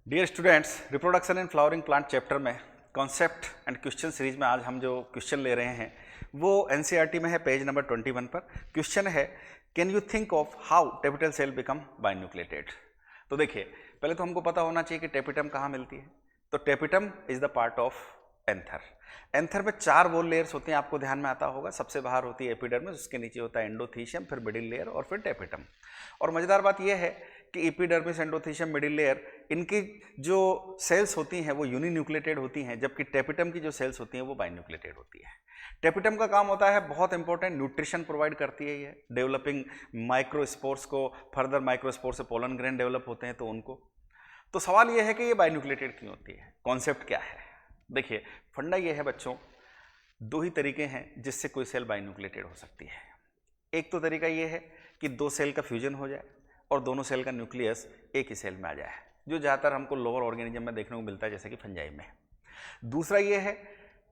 Dear students, reproduction in flowering plant chapter में concept and question series में आज हम जो क्वेश्चन ले रहे हैं वो एनसीईआरटी में है, पेज नंबर 21 पर। क्वेश्चन है, can you think of how tapetal cell become binucleated. तो देखिए, पहले तो हमको पता होना चाहिए कि टेपिटम कहाँ मिलती है। तो tapetum is the part of anther. Anther में 4 वॉल लेयर्स होती हैं, आपको ध्यान में आता होगा। सबसे बाहर होती है एपिडर्मिस, उसके नीचे होता है एंडोथीशियम, फिर मिडिल लेयर और फिर टेपिटम। और मजेदार बात यह है कि एपिडर्मिस, एंडोथीशियम, मिडिल लेयर, इनकी जो सेल्स होती हैं वो यूनिन्यूक्लिएटेड होती हैं, जबकि टेपिटम की जो सेल्स होती हैं वो बाइन्यूक्लिएटेड होती है। टेपिटम का काम होता है बहुत इंपॉर्टेंट, न्यूट्रिशन प्रोवाइड करती है ये, डेवलपिंग माइक्रोस्पोर्स को, फर्दर माइक्रोस्पोर से पोलन ग्रेन डेवलप होते हैं तो उनको। तो सवाल ये है कि ये बाइन्यूक्लिएटेड क्यों होती है, कॉन्सेप्ट क्या है। देखिए, फंडा ये है बच्चों, 2 ही तरीके हैं जिससे कोई सेल बाइन्यूक्लिएटेड हो सकती है। एक तो तरीका ये है कि 2 सेल का फ्यूजन हो जाए और दोनों सेल का न्यूक्लियस एक ही सेल में आ जाए, जो ज़्यादातर हमको लोअर ऑर्गेनिज्म में देखने को मिलता है, जैसे कि फंजाई में। दूसरा ये है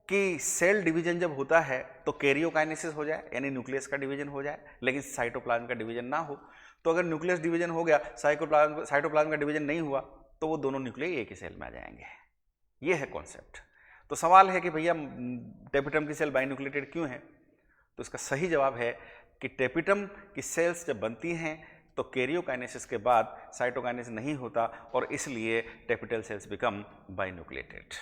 कि सेल डिवीजन जब होता है तो कैरियोकाइनेसिस हो जाए, यानी न्यूक्लियस का डिवीजन हो जाए, लेकिन साइटोप्लाज्म का डिवीजन ना हो। तो अगर न्यूक्लियस डिवीजन हो गया, साइटोप्लाज्म का डिवीजन नहीं हुआ, तो वो दोनों न्यूक्लियस एक ही सेल में आ जाएंगे। ये है कॉन्सेप्ट। तो सवाल है कि भैया टेपिटम की सेल बाइन्यूक्लिएटेड क्यों है। तो इसका सही जवाब है कि टेपिटम की सेल्स जब बनती हैं तो कैरियोकाइनेसिस के बाद साइटोकाइनेसिस नहीं होता और इसलिए टेपिटल सेल्स बिकम बाइन्यूक्लिएटेड।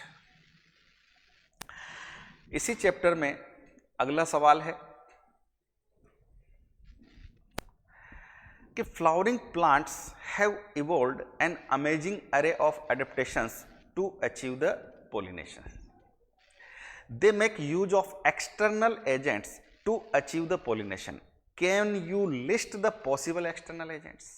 इसी चैप्टर में अगला सवाल है कि flowering plants have evolved an amazing array of adaptations to achieve the pollination. They make use of external agents to achieve the pollination. Can you list the possible external agents?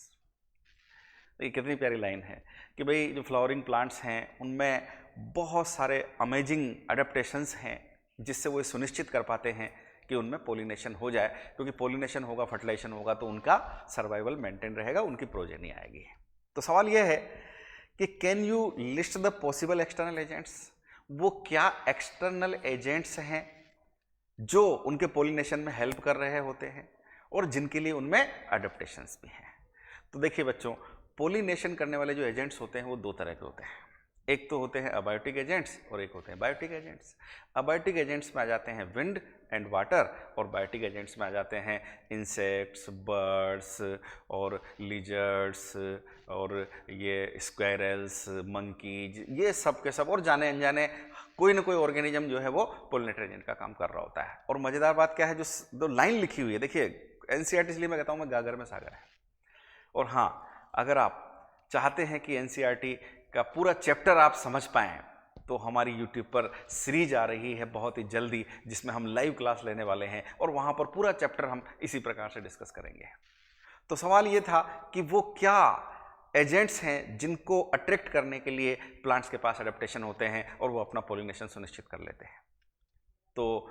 ये कितनी प्यारी line है कि भाई जो flowering plants हैं उनमें बहुत सारे अमेजिंग अडेप्टेशंस हैं जिससे वो सुनिश्चित कर पाते हैं कि उनमें पोलिनेशन हो जाए, क्योंकि पोलिनेशन होगा, फर्टिलाइजेशन होगा तो उनका सर्वाइवल मेंटेन रहेगा, उनकी प्रोजेनी आएगी। तो सवाल यह है कि can you list the possible external agents. वो क्या एक्सटर्नल एजेंट्स हैं जो उनके पोलिनेशन में हेल्प कर रहे होते हैं और जिनके लिए उनमें अडेप्टेशंस भी हैं। तो देखिए बच्चों, पोलिनेशन करने वाले जो एजेंट्स होते हैं वो 2 तरह के होते हैं। एक तो होते हैं अबायोटिक एजेंट्स और एक होते हैं बायोटिक एजेंट्स। अबायोटिक एजेंट्स में आ जाते हैं विंड एंड वाटर, और बायोटिक एजेंट्स में आ जाते हैं इंसेक्ट्स, बर्ड्स और लिजर्ड्स और ये स्क्वायरल्स, मंकीज, ये सब के सब, और जाने अनजाने कोई ना कोई ऑर्गेनिज्म जो है वो पोलिनेटर एजेंट का काम कर रहा होता है। और मज़ेदार बात क्या है, जो लाइन लिखी हुई है, देखिए एनसीईआरटी इसलिए मैं कहता हूँ मैं गागर में सागर है। और हाँ, अगर आप चाहते हैं कि एनसीईआरटी का पूरा चैप्टर आप समझ पाएँ तो हमारी यूट्यूब पर सीरीज आ रही है बहुत ही जल्दी, जिसमें हम लाइव क्लास लेने वाले हैं और वहाँ पर पूरा चैप्टर हम इसी प्रकार से डिस्कस करेंगे। तो सवाल ये था कि वो क्या एजेंट्स हैं जिनको अट्रैक्ट करने के लिए प्लांट्स के पास अडेप्टेशन होते हैं और वो अपना पोलिनेशन सुनिश्चित कर लेते हैं। तो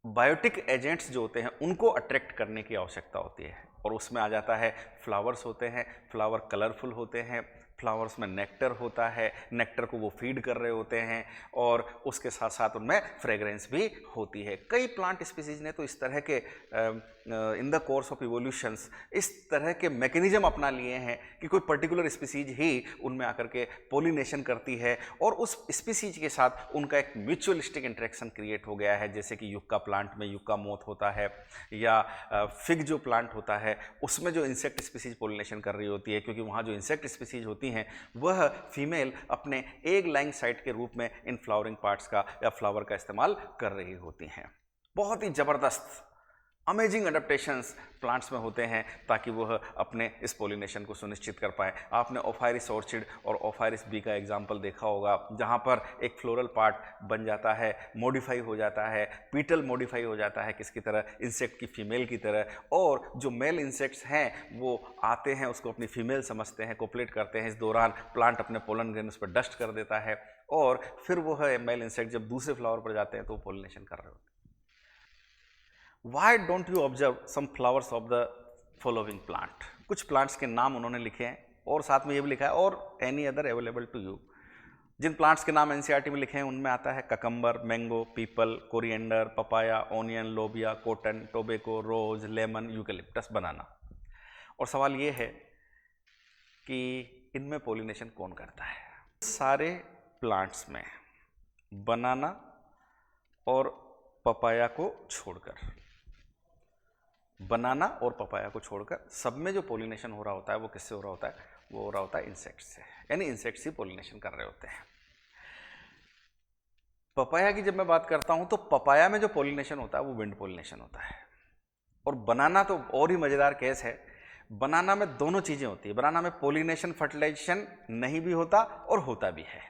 बायोटिक एजेंट्स जो होते हैं उनको अट्रैक्ट करने की आवश्यकता होती है, और उसमें आ जाता है फ्लावर्स होते हैं, फ्लावर कलरफुल होते हैं, फ्लावर्स में नेक्टर होता है, नेक्टर को वो फीड कर रहे होते हैं, और उसके साथ साथ उनमें फ्रेग्रेंस भी होती है। कई प्लांट स्पीसीज ने तो इस तरह के in the course of evolutions इस तरह के मैकेनिज्म अपना लिए हैं कि कोई पर्टिकुलर स्पीसीज ही उनमें आकर के पोलिनेशन करती है और उस स्पीसीज के साथ उनका एक म्यूचुअलिस्टिक इंटरेक्शन क्रिएट हो गया है। जैसे कि युक्का प्लांट में युक्का मोथ होता है, या फिग जो प्लांट होता है उसमें जो इंसेक्ट स्पीसीज पोलिनेशन कर रही होती है, क्योंकि वहाँ जो इंसेक्ट स्पीसीज होती हैं वह फीमेल अपने एग लाइंग साइट के रूप में इन फ्लावरिंग पार्ट्स का या फ्लावर का इस्तेमाल कर रही होती हैं। बहुत ही ज़बरदस्त अमेजिंग अडेप्टेशंस प्लांट्स में होते हैं ताकि वह अपने इस पोलिनेशन को सुनिश्चित कर पाए। आपने ओफायरिस ऑर्चिड और ओफायरिस बी का एग्जाम्पल देखा होगा, जहाँ पर एक फ्लोरल पार्ट बन जाता है, मॉडिफाई हो जाता है, पीटल मॉडिफाई हो जाता है किसकी तरह, इंसेक्ट की फीमेल की तरह, और जो मेल इंसेक्ट्स हैं वो आते हैं उसको अपनी फीमेल समझते हैं, कोपलेट करते हैं। इस दौरान प्लांट अपने पोलन ग्रेन उस पर डस्ट कर देता है और फिर वह मेल इंसेक्ट जब दूसरे फ्लावर पर जाते हैं तो पोलिनेशन कर रहे होते हैं। Why don't you observe some flowers of the following plant? कुछ प्लांट्स के नाम उन्होंने लिखे हैं और साथ में ये भी लिखा है और any other available to you. जिन प्लांट्स के नाम एनसीईआरटी में लिखे हैं उनमें आता है cucumber, mango, peepal, coriander, papaya, onion, लोबिया, cotton, tobacco, rose, lemon, eucalyptus, banana. और सवाल ये है कि इनमें पोलिनेशन कौन करता है। सारे प्लांट्स में बनाना और पपाया को छोड़कर, बनाना और पपाया को छोड़कर सब में जो पोलिनेशन हो रहा होता है वो किससे हो रहा होता है? वो हो रहा होता है इंसेक्ट से, यानी इंसेक्ट्स ही पोलिनेशन कर रहे होते हैं। पपाया की जब मैं बात करता हूं तो पपाया में जो पोलिनेशन होता है वो विंड पोलिनेशन होता है। और बनाना तो और ही मजेदार केस है, बनाना में दोनों चीजें होती है। बनाना में पोलिनेशन फर्टिलाइजेशन नहीं भी होता और होता भी है,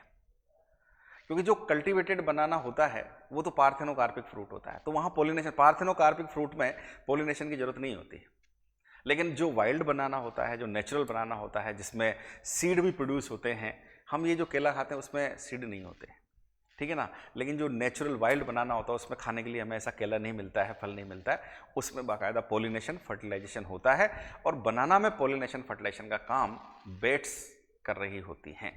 क्योंकि जो कल्टीवेटेड बनाना होता है वो तो पार्थेनोकार्पिक फ्रूट होता है, तो वहां पोलिनेशन, पार्थेनोकार्पिक फ्रूट में पोलिनेशन की जरूरत नहीं होती। लेकिन जो वाइल्ड बनाना होता है, जो नेचुरल बनाना होता है, जिसमें सीड भी प्रोड्यूस होते हैं, हम ये जो केला खाते हैं उसमें सीड नहीं होते, ठीक है ना। लेकिन जो नेचुरल वाइल्ड बनाना होता है उसमें खाने के लिए हमें ऐसा केला नहीं मिलता है, फल नहीं मिलता है, उसमें बाकायदा पोलिनेशन फर्टिलाइजेशन होता है। और बनाना में पोलिनेशन फर्टिलाइजेशन का काम बेट्स कर रही होती हैं।